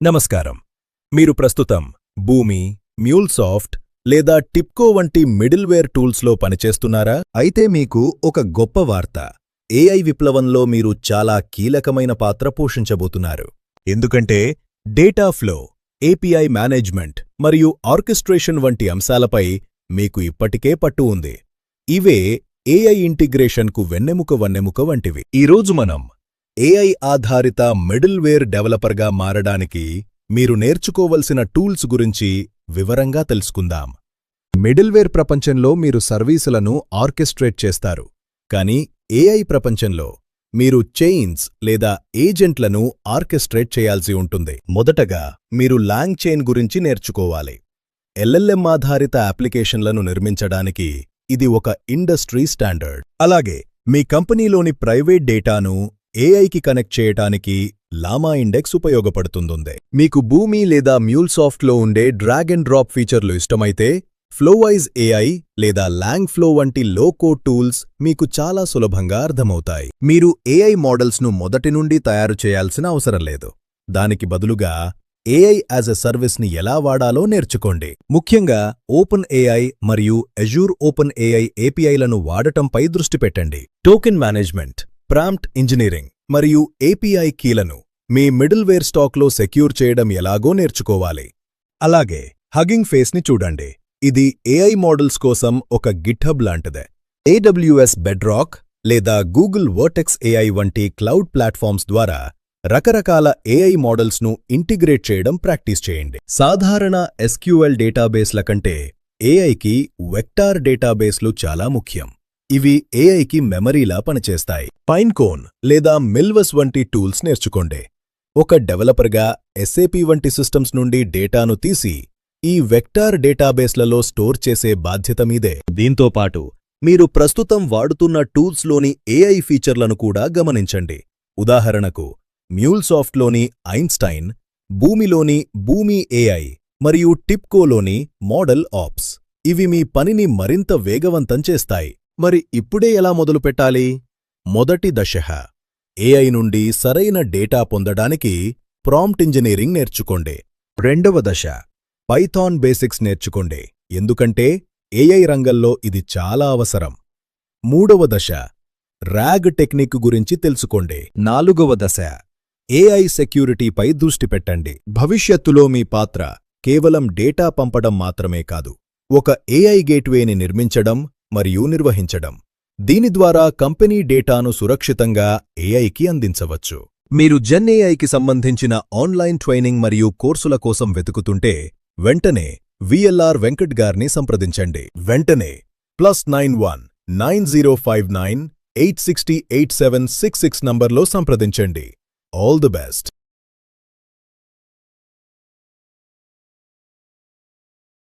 నమస్కారం. మీరు ప్రస్తుతం భూమి, మ్యూల్సాఫ్ట్ లేదా టిప్కో వంటి మిడిల్వేర్ టూల్స్లో పనిచేస్తున్నారా? అయితే మీకు ఒక గొప్ప వార్త. ఏఐ విప్లవంలో మీరు చాలా కీలకమైన పాత్ర పోషించబోతున్నారు. ఎందుకంటే డేటా ఫ్లో, ఏపీఐ మేనేజ్మెంట్ మరియు ఆర్కెస్ట్రేషన్ వంటి అంశాలపై మీకు ఇప్పటికే పట్టు ఉంది. ఇవే ఏఐ ఇంటిగ్రేషన్కు వెన్నెముక వంటివి. ఈరోజు మనం ఏఐ ఆధారిత మిడిల్వేర్ డెవలపర్గా మారడానికి మీరు నేర్చుకోవలసిన టూల్స్ గురించి వివరంగా తెలుసుకుందాం. మిడిల్వేర్ ప్రపంచంలో మీరు సర్వీసులను ఆర్కెస్ట్రేట్ చేస్తారు, కానీ ఏఐ ప్రపంచంలో మీరు చైన్స్ లేదా ఏజెంట్లను ఆర్కెస్ట్రేట్ చేయాల్సి ఉంటుంది. మొదటగా మీరు లాంగ్ చైన్ గురించి నేర్చుకోవాలి. ఎల్ఎల్ఎం ఆధారిత అప్లికేషన్లను నిర్మించడానికి ఇది ఒక ఇండస్ట్రీ స్టాండర్డ్. అలాగే మీ కంపెనీలోని ప్రైవేట్ డేటాను ఏఐకి కనెక్ట్ చేయటానికి లామా ఇండెక్స్ ఉపయోగపడుతుంది. మీకు భూమి లేదా మ్యూల్సాఫ్ట్లో ఉండే డ్రాగ్ అండ్ డ్రాప్ ఫీచర్లు ఇష్టమైతే ఫ్లోవైజ్ ఏఐ లేదా లాంగ్ ఫ్లో వంటి లో కోడ్ టూల్స్ మీకు చాలా సులభంగా అర్థమవుతాయి. మీరు ఏఐ మోడల్స్ను మొదటి నుండి తయారు చేయాల్సిన అవసరం లేదు. దానికి బదులుగా ఏఐ యాజ్ ఎ సర్వీస్ని ఎలా వాడాలో నేర్చుకోండి. ముఖ్యంగా ఓపెన్ ఏఐ మరియు అజూర్ ఓపెన్ ఏఐ ఏపీఐలను వాడటంపై దృష్టి పెట్టండి. టోకెన్ మేనేజ్మెంట్, ప్రాంప్ట్ ఇంజనీరింగ్ మరియు ఏపీఐ కీలను మీ మిడిల్వేర్ స్టాక్లో సెక్యూర్ చేయడం ఎలాగో నేర్చుకోవాలి. అలాగే హగ్గింగ్ ఫేస్ని చూడండి. ఇది ఏఐ మోడల్స్ కోసం ఒక గిట్హబ్ లాంటిదే. ఏడబ్ల్యూఎస్ బెడ్రాక్ లేదా గూగుల్ వర్టెక్స్ ఏఐ వంటి క్లౌడ్ ప్లాట్ఫామ్స్ ద్వారా రకరకాల ఏఐ మోడల్స్ను ఇంటిగ్రేట్ చేయడం ప్రాక్టీస్ చేయండి. సాధారణ ఎస్క్యూఎల్ డేటాబేస్ల కంటే ఏఐకి వెక్టార్ డేటాబేస్లు చాలా ముఖ్యం. ఇవి ఏఐకి మెమరీలా పనిచేస్తాయి. పైన్కోన్ లేదా మిల్వస్ వంటి టూల్స్ నేర్చుకోండి. ఒక డెవలపర్గా ఎస్ఏపీ వంటి సిస్టమ్స్ నుండి డేటాను తీసి ఈ వెక్టార్ డేటాబేస్లలో స్టోర్ చేసే బాధ్యత మీదే. దీంతోపాటు మీరు ప్రస్తుతం వాడుతున్న టూల్స్లోని ఏఐ ఫీచర్లను కూడా గమనించండి. ఉదాహరణకు మ్యూల్సాఫ్ట్లోని ఐన్స్టైన్, భూమిలోని భూమి ఏఐ మరియు టిప్కోలోని మోడల్ ఆప్స్. ఇవి మీ పనిని మరింత వేగవంతం చేస్తాయి. మరి ఇప్పుడే ఎలా మొదలుపెట్టాలి? మొదటి దశ ఏఐ నుండి సరైన డేటా పొందడానికి ప్రాంప్ట్ ఇంజనీరింగ్ నేర్చుకోండి. రెండవ దశ పైథాన్ బేసిక్స్ నేర్చుకోండి, ఎందుకంటే ఏఐ రంగంలో ఇది చాలా అవసరం. మూడవ దశ ర్యాగ్ టెక్నిక్ గురించి తెలుసుకోండి. నాలుగవ దశ ఏఐ సెక్యూరిటీపై దృష్టి పెట్టండి. భవిష్యత్తులో మీ పాత్ర కేవలం డేటా పంపడం మాత్రమే కాదు, ఒక ఏఐ గేట్వేని నిర్మించడం మరియు నిర్వహించడం. దీని ద్వారా కంపెనీ డేటాను సురక్షితంగా ఏఐకి అందించవచ్చు. మీరు జెన్ ఏఐకి సంబంధించిన ఆన్లైన్ ట్రైనింగ్ మరియు కోర్సుల కోసం వెతుకుతుంటే వెంటనే విఎల్ఆర్ వెంకట్ గారిని సంప్రదించండి. వెంటనే +91 9059 860 8766 నంబర్లో సంప్రదించండి. All the best.